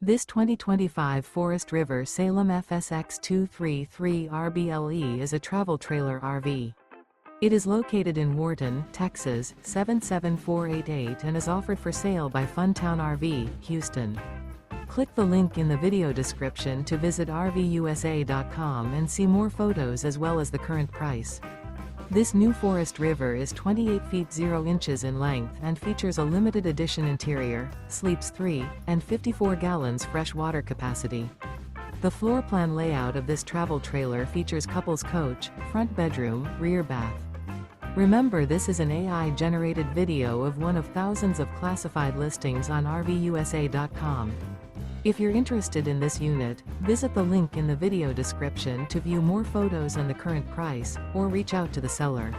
This 2025 Forest River Salem FSX 233 RBLE is a travel trailer RV. It is located in Wharton, Texas, 77488 and is offered for sale by Funtown RV, Houston. Click the link in the video description to visit RVUSA.com and see more photos as well as the current price. This new Forest River is 28 feet 0 inches in length and features a limited edition interior, sleeps 3, and 54 gallons fresh water capacity. The floor plan layout of this travel trailer features couples coach, front bedroom, rear bath. Remember, this is an AI-generated video of one of thousands of classified listings on RVUSA.com. If you're interested in this unit, visit the link in the video description to view more photos and the current price, or reach out to the seller.